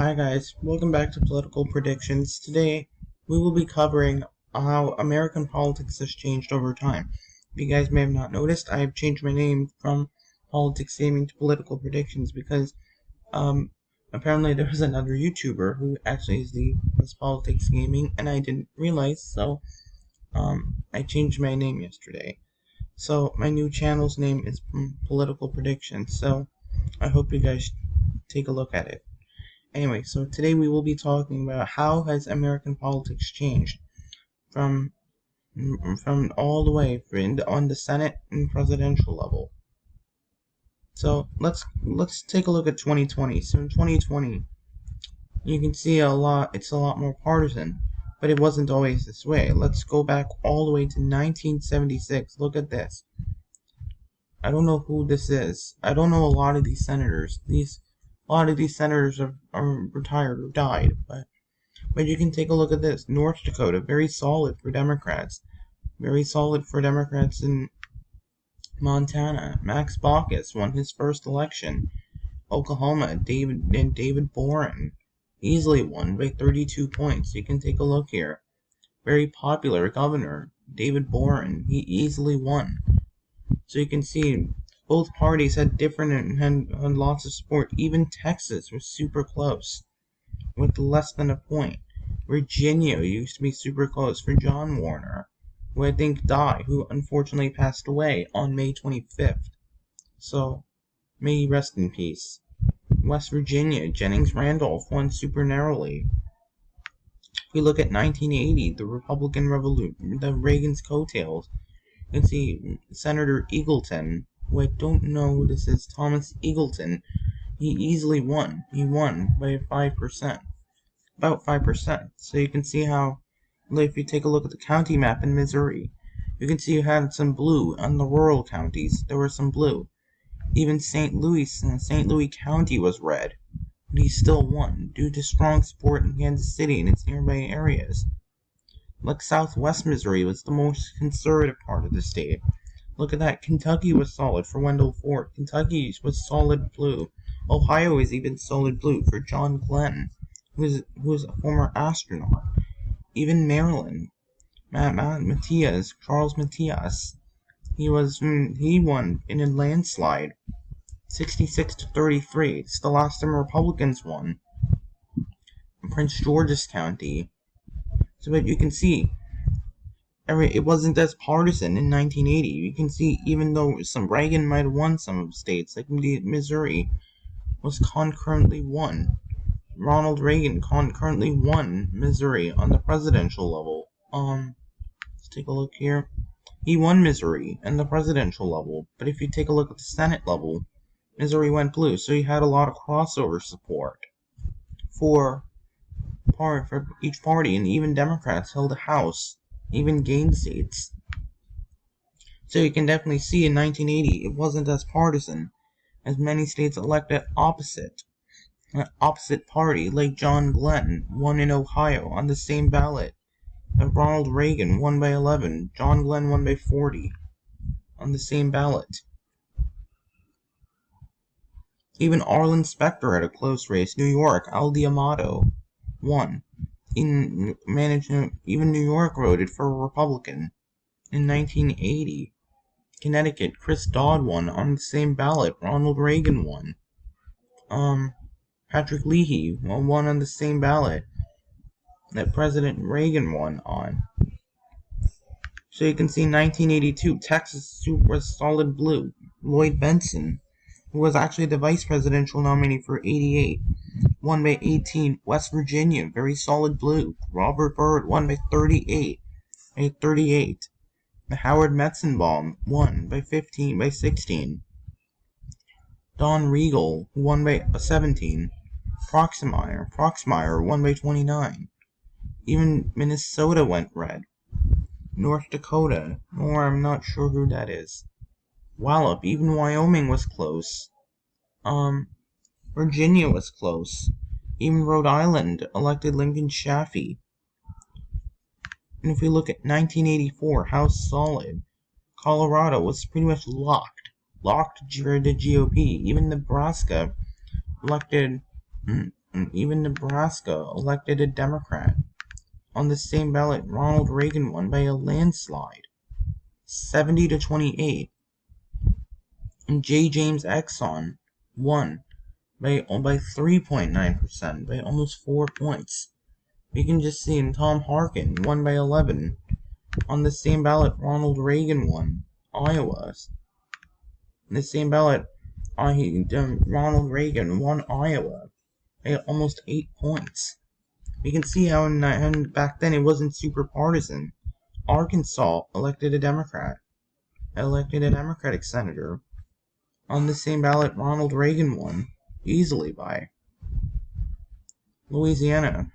Hi guys, welcome back to Political Predictions. Today we will be covering how American politics has changed over time. If you guys may have not noticed, I have changed my name from Politics Gaming to Political Predictions because apparently there was another YouTuber who actually was Politics Gaming and I didn't realize, so I changed my name yesterday. So my new channel's name is Political Predictions, so I hope you guys take a look at it. Anyway, so today we will be talking about how has American politics changed from all the way on the Senate and presidential level. So let's take a look at 2020. So in 2020, you can see it's a lot more partisan, but it wasn't always this way. Let's go back all the way to 1976. Look at this. I don't know who this is. I don't know a lot of these senators. A lot of these senators are retired or died, but you can take a look at this. North Dakota, very solid for Democrats. Very solid for Democrats in Montana. Max Baucus won his first election. Oklahoma, David Boren easily won by 32 points. You can take a look here. Very popular governor, David Boren. He easily won. So you can see both parties had different and had lots of support. Even Texas was super close with less than a point. Virginia used to be super close for John Warner, who I think died, who unfortunately passed away on May 25th. So, may he rest in peace. West Virginia, Jennings Randolph won super narrowly. If we look at 1980, the Republican Revolution, the Reagan's coattails, you can see Senator Eagleton, who I don't know who this is, Thomas Eagleton. He easily won. He won by 5%. About 5%. So you can see how, if you take a look at the county map in Missouri, you can see you had some blue on the rural counties. There was some blue. Even St. Louis County was red, but he still won due to strong support in Kansas City and its nearby areas. Like Southwest Missouri was the most conservative part of the state. Look at that. Kentucky was solid for Wendell Ford. Kentucky was solid blue. Ohio is even solid blue for John Glenn, who was a former astronaut. Even Maryland, Charles Matias, he won in a landslide, 66-33. It's the last time Republicans won. Prince George's County. So, but you can see, it wasn't as partisan in 1980. You can see, even though Reagan might have won some states, like Missouri, was concurrently won. Ronald Reagan concurrently won Missouri on the presidential level. Let's take a look here. He won Missouri on the presidential level, but if you take a look at the Senate level, Missouri went blue, so he had a lot of crossover support for each party, and even Democrats held a House, even gained seats. So you can definitely see in 1980 it wasn't as partisan, as many states elected opposite party, like John Glenn won in Ohio on the same ballot that Ronald Reagan won by 11. John Glenn won by 40 on the same ballot. Even Arlen Specter had a close race. New York, Al D'Amato won. Even New York voted for a Republican in 1980. Connecticut, Chris Dodd won on the same ballot. Ronald Reagan won. Patrick Leahy won on the same ballot that President Reagan won on. So you can see 1982, Texas was solid blue. Lloyd Bentsen, who was actually the vice presidential nominee for 88, won by 18. West Virginia, very solid blue. Robert Byrd won by 38. The Howard Metzenbaum won by 16. Don Regal won by 17. Proxmire won by 29. Even Minnesota went red. North Dakota, I'm not sure who that is. Wallop, even Wyoming was close. Virginia was close. Even Rhode Island elected Lincoln Chafee. And if we look at 1984, how solid. Colorado was pretty much locked for the GOP. Even Nebraska elected And even Nebraska elected a Democrat. On the same ballot, Ronald Reagan won by a landslide, 70 to 28. And J. James Exxon won by 3.9%, by almost 4 points. We can just see in Tom Harkin won by 11. On the same ballot, Ronald Reagan won Iowa. On the same ballot, Ronald Reagan won Iowa by almost 8 points. We can see how back then it wasn't super partisan. Arkansas elected a Democratic senator. On the same ballot, Ronald Reagan won easily by. Louisiana,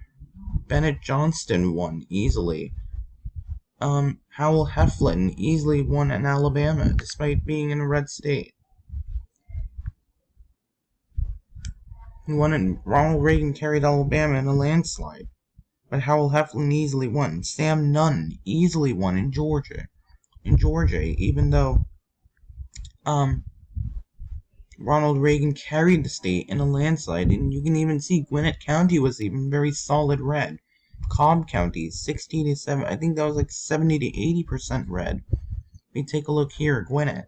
Bennett Johnston won easily. Howell Heflin easily won in Alabama, despite being in a red state. Ronald Reagan carried Alabama in a landslide, but Howell Heflin easily won. Sam Nunn easily won in Georgia, even though Ronald Reagan carried the state in a landslide, and you can even see Gwinnett County was even very solid red. Cobb County, 60 to 7, I think that was like 70 to 80% red. We take a look here, Gwinnett.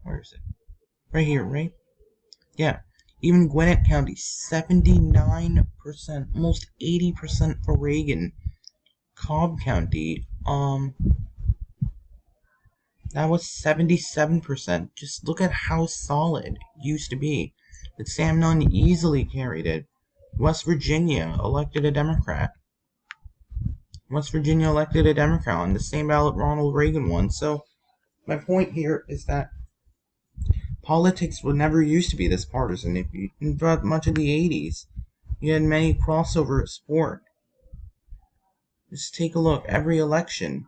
Where is it? Right here, right? Yeah. Even Gwinnett County, 79%, almost 80% for Reagan. Cobb County, that was 77%. Just look at how solid it used to be. But Sam Nunn easily carried it. West Virginia elected a Democrat. On the same ballot Ronald Reagan won. So, my point here is that politics would never used to be this partisan. In much of the 80s, you had many crossover support. Just take a look. Every election.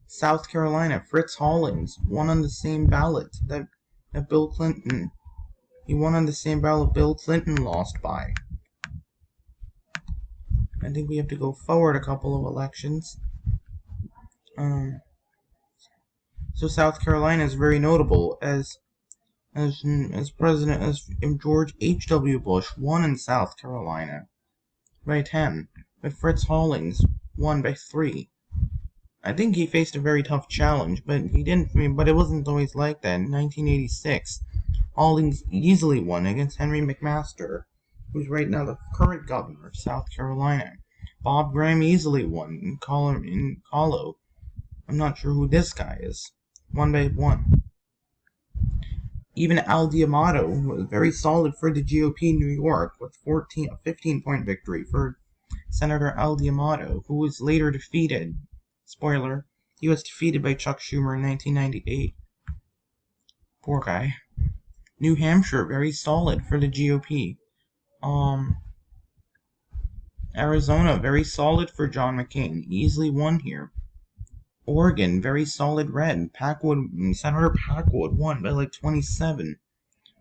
South Carolina, Fritz Hollings won on the same ballot that Bill Clinton. He won on the same ballot Bill Clinton lost by. I think we have to go forward a couple of elections. So South Carolina is very notable as George H.W. Bush won in South Carolina by 10, but Fritz Hollings won by 3. I think he faced a very tough challenge, but but it wasn't always like that. In 1986, Hollings easily won against Henry McMaster, who's right now the current governor of South Carolina. Bob Graham easily won in Colo. I'm not sure who this guy is. 1 by 1. Even Al D'Amato was very solid for the GOP in New York with a 15-point victory for Senator Al D'Amato, who was later defeated. Spoiler, he was defeated by Chuck Schumer in 1998. Poor guy. New Hampshire, very solid for the GOP. Arizona, very solid for John McCain. Easily won here. Oregon, very solid red. Senator Packwood won by like 27.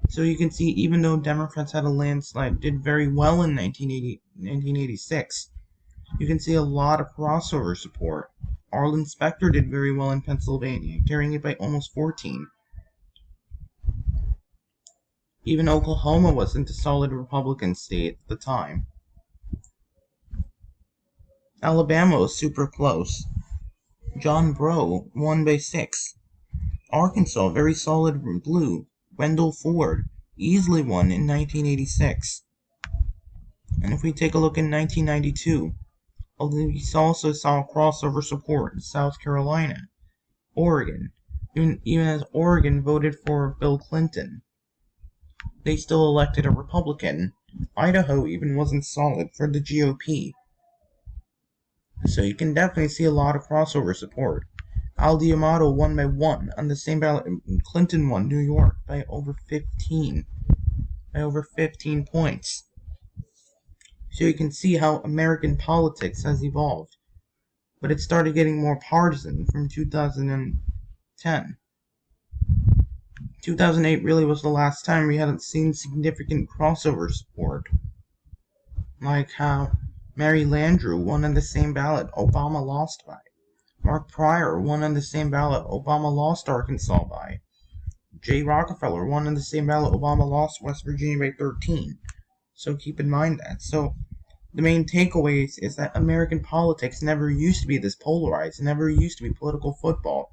So you can see, even though Democrats had a landslide, did very well in 1986, you can see a lot of crossover support. Arlen Specter did very well in Pennsylvania, carrying it by almost 14. Even Oklahoma wasn't a solid Republican state at the time. Alabama was super close. John Breaux won by 6. Arkansas, very solid blue. Wendell Ford easily won in 1986. And if we take a look in 1992, we also saw crossover support in South Carolina. Oregon, even as Oregon voted for Bill Clinton, they still elected a Republican. Idaho even wasn't solid for the GOP. So you can definitely see a lot of crossover support. Al D'Amato won by 1 on the same ballot. Clinton won New York by over 15 points. So you can see how American politics has evolved. But it started getting more partisan from 2010. 2008 really was the last time we hadn't seen significant crossover support. Like how Mary Landrieu won on the same ballot Obama lost by. Mark Pryor won on the same ballot Obama lost Arkansas by. J. Rockefeller won on the same ballot. Obama lost West Virginia by 13. So keep in mind that. So the main takeaways is that American politics never used to be this polarized, never used to be political football.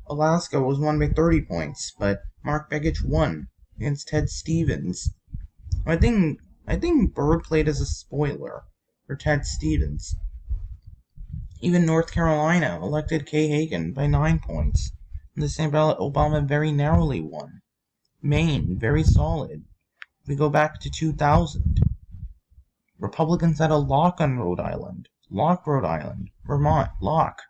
Alaska was won by 30 points, but Mark Begich won against Ted Stevens. I think Byrd played as a spoiler for Ted Stevens. Even North Carolina elected Kay Hagan by 9 points. On the same ballot, Obama very narrowly won. Maine, very solid. We go back to 2000. Republicans had a lock on Rhode Island. Lock Rhode Island. Vermont, lock.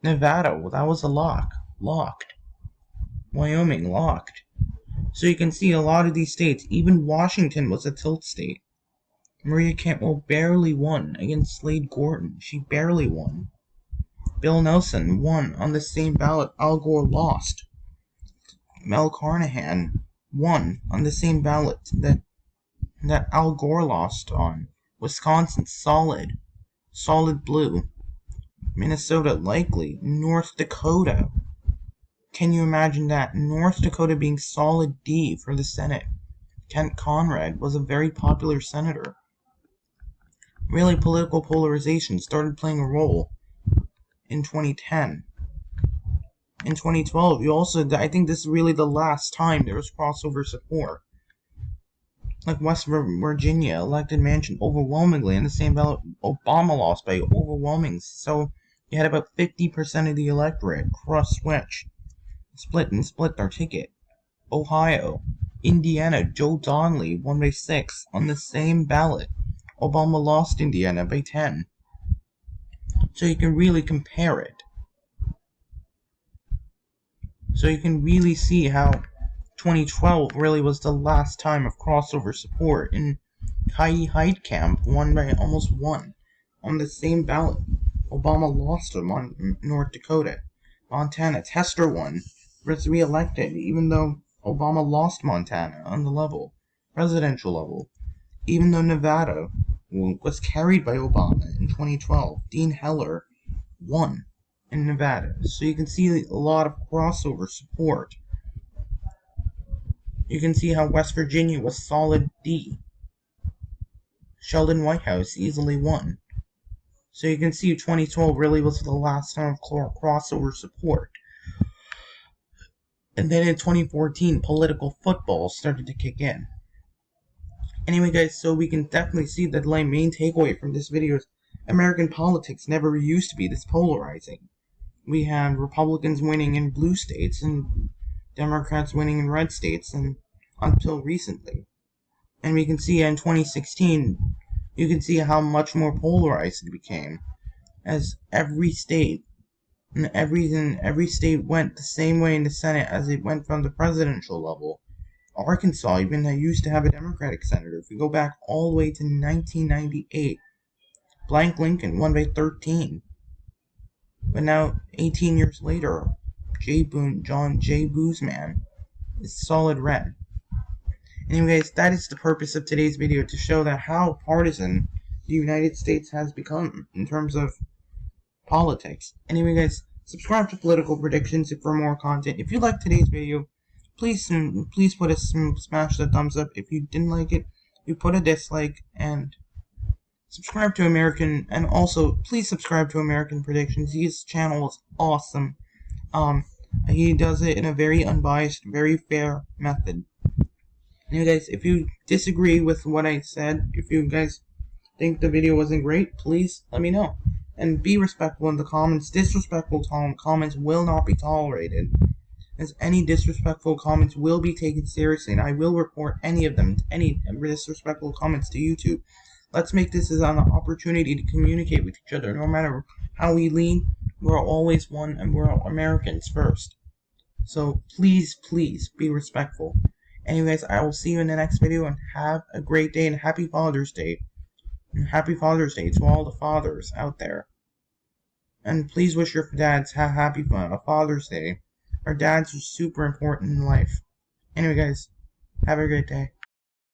Nevada, well, that was a lock. Locked. Wyoming, locked. So you can see a lot of these states, even Washington was a tilt state. Maria Cantwell barely won against Slade Gorton. She barely won. Bill Nelson won on the same ballot. Al Gore lost. Mel Carnahan won on the same ballot that Al Gore lost on. Wisconsin, solid. Solid blue. Minnesota, likely. North Dakota. Can you imagine that? North Dakota being solid D for the Senate. Kent Conrad was a very popular senator. Really, political polarization started playing a role in 2010. In 2012, I think this is really the last time there was crossover support. Like West Virginia elected Manchin overwhelmingly on the same ballot. Obama lost by overwhelming. So you had about 50% of the electorate cross-switch. Split their ticket. Ohio, Indiana, Joe Donnelly won by 6 on the same ballot. Obama lost Indiana by 10. So you can really compare it. So you can really see how 2012 really was the last time of crossover support. And Heidi Heitkamp won by almost 1 on the same ballot. Obama lost him on North Dakota. Montana, Tester won. Was re-elected, even though Obama lost Montana on the presidential level. Even though Nevada was carried by Obama in 2012, Dean Heller won in Nevada. So you can see a lot of crossover support. You can see how West Virginia was solid D. Sheldon Whitehouse easily won. So you can see 2012 really was the last time of crossover support. And then in 2014, political football started to kick in. Anyway, guys, so we can definitely see that the main takeaway from this video is American politics never used to be this polarizing. We had Republicans winning in blue states and Democrats winning in red states and until recently. And we can see in 2016, you can see how much more polarized it became as every state went the same way in the Senate as it went from the presidential level. Arkansas even used to have a Democratic senator. If we go back all the way to 1998, Blank Lincoln won by 13. But now, 18 years later, John J. Boozman is solid red. Anyways, that is the purpose of today's video, to show that how partisan the United States has become in terms of politics. Anyway, guys, subscribe to Political Predictions for more content. If you liked today's video, please smash the thumbs up. If you didn't like it, you put a dislike, and subscribe to American, and also please subscribe to American Predictions. His channel is awesome. He does it in a very unbiased, very fair method. Anyway, guys, if you disagree with what I said, if you guys think the video wasn't great, please let me know. And be respectful in the comments. Disrespectful comments will not be tolerated, as any disrespectful comments will be taken seriously, and I will report any of them, any disrespectful comments, to YouTube. Let's make this as an opportunity to communicate with each other. No matter how we lean, we're always one, and we're Americans first. So please, please be respectful. Anyways, I will see you in the next video, and have a great day, and happy Father's Day. And happy Father's Day to all the fathers out there. And please wish your dads a happy Father's Day. Our dads are super important in life. Anyway, guys, have a great day.